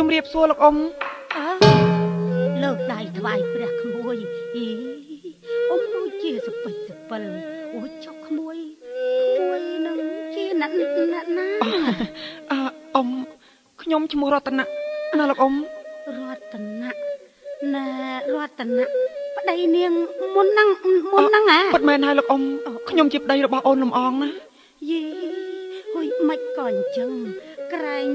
ជំរាបសួរលោកអ៊ំលើកដៃថ្វាយព្រះក្មួយអ៊ីអ៊ំដូចជាសពិចសពិលអូចុកក្មួយនឹងជាណាត់ណាអ៊ំខ្ញុំឈ្មោះរតនៈណាលោកអ៊ំរតនៈណារតនៈប្តីនាងមុនហ្នឹងពិតមែនហើយលោកអ៊ំខ្ញុំជាប្តីរបស់អូនលំអងណាយីហុយមិនក៏អញ្ចឹងក្រែង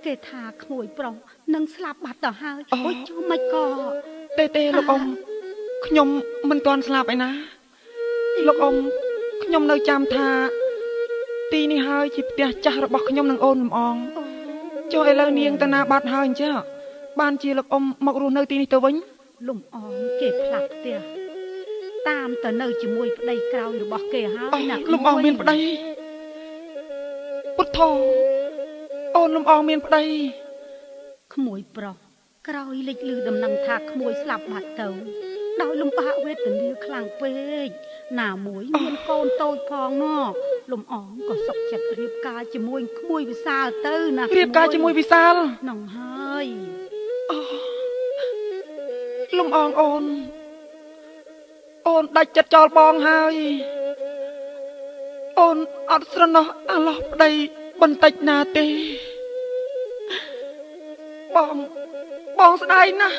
គេថាក្មួយប្រុសនឹងស្លាប់បាត់ទៅហើយអូយចុះមិនក៏ទេលោកអ៊ំខ្ញុំមិនទាន់ស្លាប់ឯណាលោកអ៊ំខ្ញុំនៅចាំថាទីនេះហើយជាផ្ទះចាស់របស់ខ្ញុំនិងអូនលំអងចុះឥឡូវនាងតាណាបាត់ហើយអញ្ចឹងបានជាលោកអ៊ំមករស់នៅទីនេះទៅវិញលំអងគេផ្លាស់ផ្ទះតាមទៅនៅជាមួយប្តីក្រោយរបស់គេហើយណាលំអងមានប្តីពុទ្ធោអូនលំអងមានប្តីក្មួយប្រុសក្រោយលេចលឺដំណឹងថាក្មួយស្លាប់បាត់ទៅដោយលំបាកវេទនាខ្លាំងពេកណាមួយមានកូនតូចផងណោះលំអងក៏សុខចិត្តរៀបការជាមួយក្មួយវិសាលទៅណារៀបការជាមួយវិសាលហ្នឹងហើយលំអងអូនដាច់ចិត្តចោលបងហើយអូនអត់ស្រណោះអាឡោះប្តីបន្តិចណាទេបងស្ដាយណាស់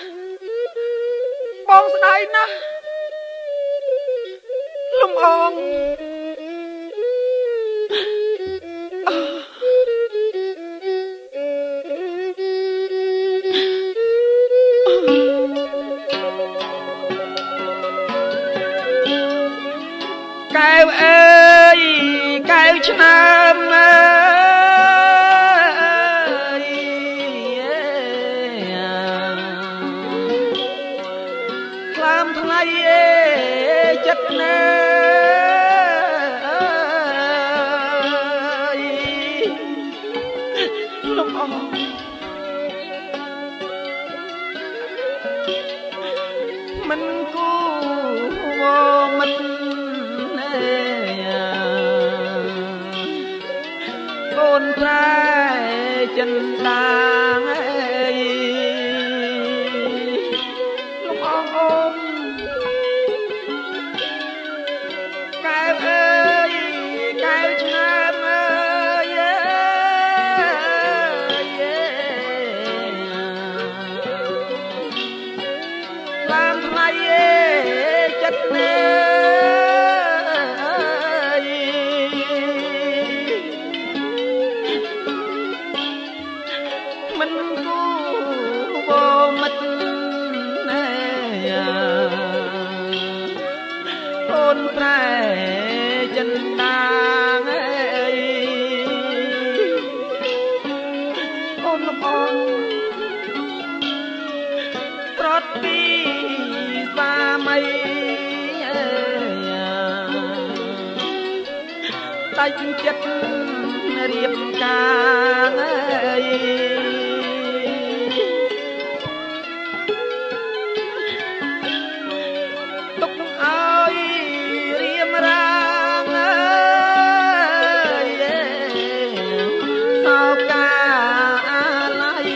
លំអងកែវអើយកែវឆ្នាំអើយខ្លាមថ្ងៃអេចិត្តណាលំអងមិនគូមិនអូនប្រែចិនតាងអើយលំអងអូនកែវអើយកែវឆ្ងាមអើយតាមថ្ងៃចិត្តណាមិនគូបមិត្តអូនប្រែចិនតាងអើយអូនលំអងប្រត់ពីសាមីអើយតាច់ចិត្តរៀបការអើយទុកឲ្យរៀមរាងអើយសោកកាអាឡ័យ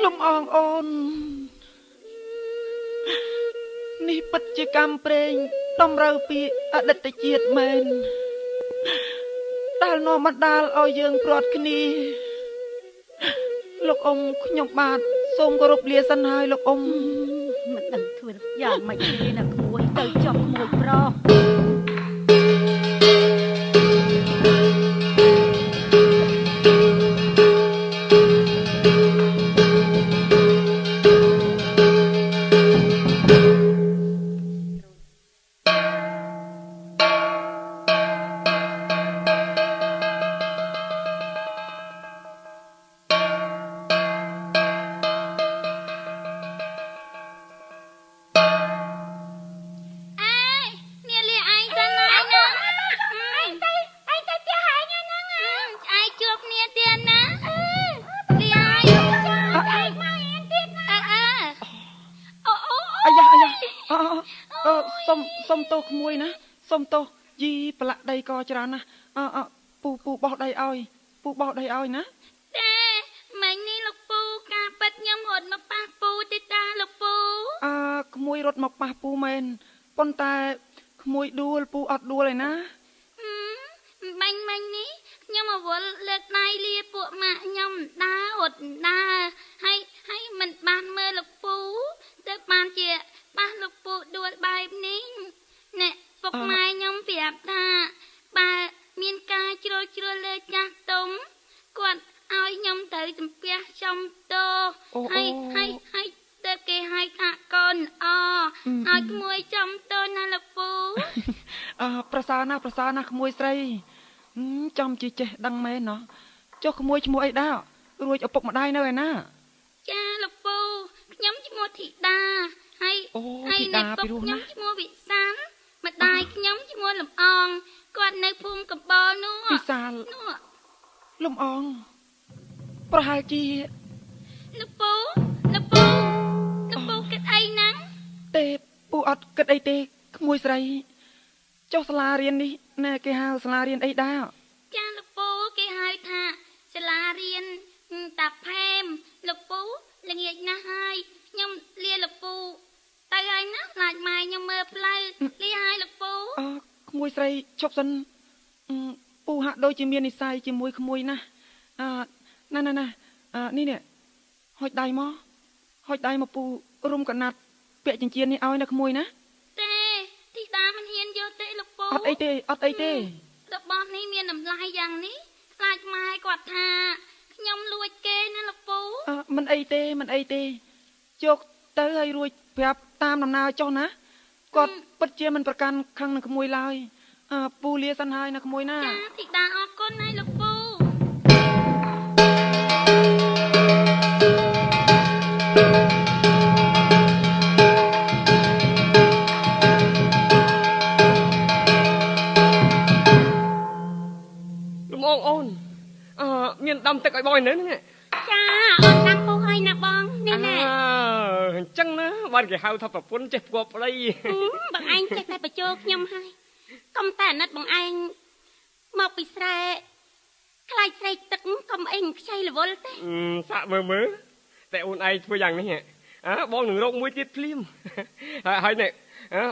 លំអងអូននេះពិតជាកម្មព្រេងតម្រូវពីអតីតជាតិមែនដែលនាំបណ្ដាលឲ្យយើងព្រាត់គ្នាលោកអ៊ំខ្ញុំបាទសូមគោរពលាសិនហើយលោកអ៊ំមិនដឹងធ្វើយ៉ាងម៉េចទេណាក្មួយទៅចុះក្មួយប្រុស សុំទោសក្មួយណាសុំទោសយីប្រឡាក់ដីក៏ច្រើនណាស់ពូបោះដីឲ្យពូបោះដីឲ្យណាតែមិញនេះលោកពូការប៉ិតខ្ញុំរត់មកប៉ះពូទេតាលោកពូក្មួយរត់មកប៉ះពូមែនប៉ុន្តែក្មួយដួលពូអត់ដួលឯណាមិញនេះខ្ញុំអវល់លើកដៃលាពួកម៉ាក់ខ្ញុំដើរអត់ដើរហើយមិនបានមើលលោកពូទៅបានជាប៉ះលោកពូដួលបែបនេះណែពុកម៉ែខ្ញុំប្រាប់ថាបើមានការជ្រុលលើចាស់ទុំគាត់ឲ្យខ្ញុំទៅសំពះចំតោហើយទៅគេហៅថាកូនឲ្យក្មួយចំតោណាលោកពូប្រសើរណាស់ក្មួយស្រីចំជាចេះដឹងមែនណោះចុះក្មួយឈ្មោះអីដែររួចឪពុកម្ដាយនៅឯណាចាលោកពូខ្ញុំឈ្មោះធីតាហើយអ្នកពុកខ្ញុំឈ្មោះវិសាលម្ដាយខ្ញុំឈ្មោះលំអងគាត់នៅភូមិកំបលនោះវិសាលលំអងប្រហែលជាលោកពូគិតអីហ្នឹងទេពូអត់គិតអីទេក្មួយស្រីចុះសាលារៀននេះណែគេហៅសាលារៀនអីដែរចាលោកពូគេហៅថាសាលារៀនតាផែមលោកពូល្ងាចណាស់ហើយខ្ញុំលាលោកពូទៅហើយណាខ្លាចម៉ែខ្ញុំមើលផ្លូវលាហើយលោកពូក្មួយស្រីឈប់សិនពូហាក់ដូចជាមាននិស្ស័យជាមួយក្មួយណាណានេះហុចដៃមកពូរុំកណាត់ពាក់ចិញ្ចៀននេះឲ្យណាក្មួយណាទេទីតាមិនហ៊ានយកទេលោកពូអត់អីទេរបស់នេះមានតម្លៃយ៉ាងនេះខ្លាចម៉ែគាត់ថាខ្ញុំលួចគេណាលោកពូមិនអីទេយកទៅឲ្យរួចប្រាប់តាមដំណើរចុះណាគាត់ពិតជាមិនប្រកាន់ខឹងនឹងក្មួយឡើយពូលាសិនហើយណាក្មួយណាចាធីតាអរគុណហើយលោកពូអូនមានដាំទឹកឲ្យបងនៅហ្នឹងចាអូនដាំពុះឲ្យណាបងនេះណែអញ្ចឹងណាបានគេហៅថាប្រពន្ធចេះផ្គប់ប្តីបងឯងចេះតែបញ្ចូលខ្ញុំហើយកុំតែអាណិតបងឯងមកពីស្រែខ្លាចស្រែកទឹកកុំអីខ្ចីរវល់ទេសាក់មើលតែអូនឯងធ្វើយ៉ាងនេះបងនឹងរកមួយទៀតភ្លាមហើយនេះ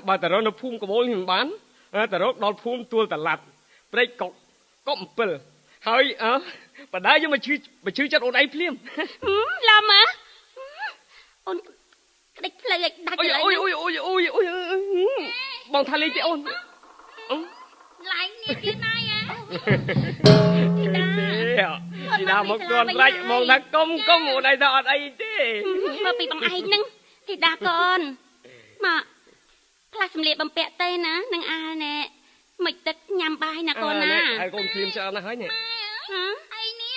បើតរនៅភូមិកបូលនេះមិនបានតរកដល់ភូមិទួលតឡាត់ព្រែកកុកអំពិលហើយបដាយកមកឈឺចិត្តអូនឯងភ្លាមឡំអូនក្តិចផ្លូវឲ្យដាច់អូយបងថាលេងទេអូនឡើងនេះទៀតណាយទីណាមកទាន់រាច់បងថាកុំអូនឯងថាអត់អីទេមកពីបងឯងហ្នឹងទីដាកូនមកផ្លាស់សម្លៀកបំពាក់ទៅណានឹងអាលណែមិនទឹកញ៉ាំបាយណាកូនណាហើយកូនភ្លាមច្រើនណាស់ហើយនេះអីនេះ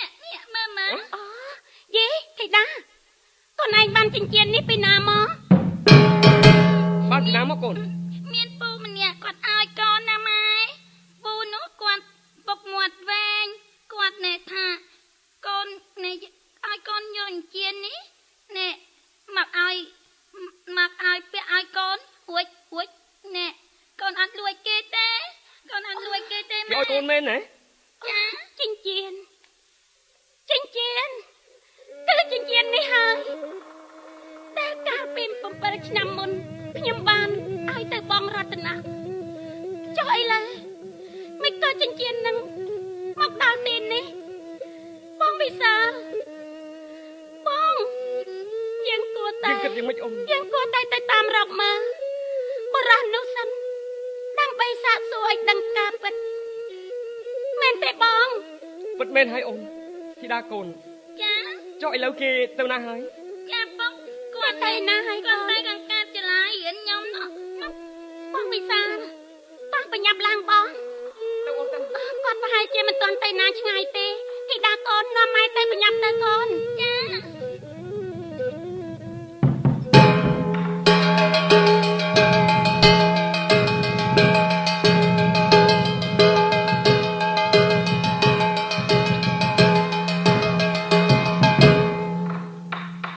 មើលយេធីតាកូនឯងបានចិញ្ចៀននេះពីណាមកបានពីណាមកកូនមានពូម្នាក់គាត់ឲ្យកូនណាម៉ែពូនោះគាត់ពុកមាត់វែងគាត់ណែថាកូនណែឲ្យកូនយកចិញ្ចៀននេះណែមកឲ្យពាក់ឲ្យកូនរួចណែកូនអត់លួចគេទេម៉ែឲ្យកូនមែនទេចាចិញ្ចៀនគឺចិញ្ចៀននេះហើយតែកាលពី7ឆ្នាំមុនខ្ញុំបានឲ្យទៅបងរតនាចុះអីឡើយមិនក៏ចិញ្ចៀននឹងមកដល់ទីនេះបងវិសាលបងយើងគួរតែគិតយ៉ាងម៉េចអូនយើងគួរតែទៅតាមរកមើលបរោះនោះសិនដើម្បីសាកសួរឲ្យដឹងការពិតមែនទេបងពិតមែនហើយអូនធីតាកូនចាចុះឥឡូវគេទៅណាហើយចាបងគាត់ទៅណាហើយគាត់ទៅកង្កាបចលារៀនខ្ញុំបងវិសាលបងបញ្ញាប់ឡើងបងទៅអូនទៅគាត់ប្រហែលជាមិនទាន់ទៅណាឆ្ងាយទេធីតាកូននាំម៉ែទៅបញ្ញាប់ទៅកូនចា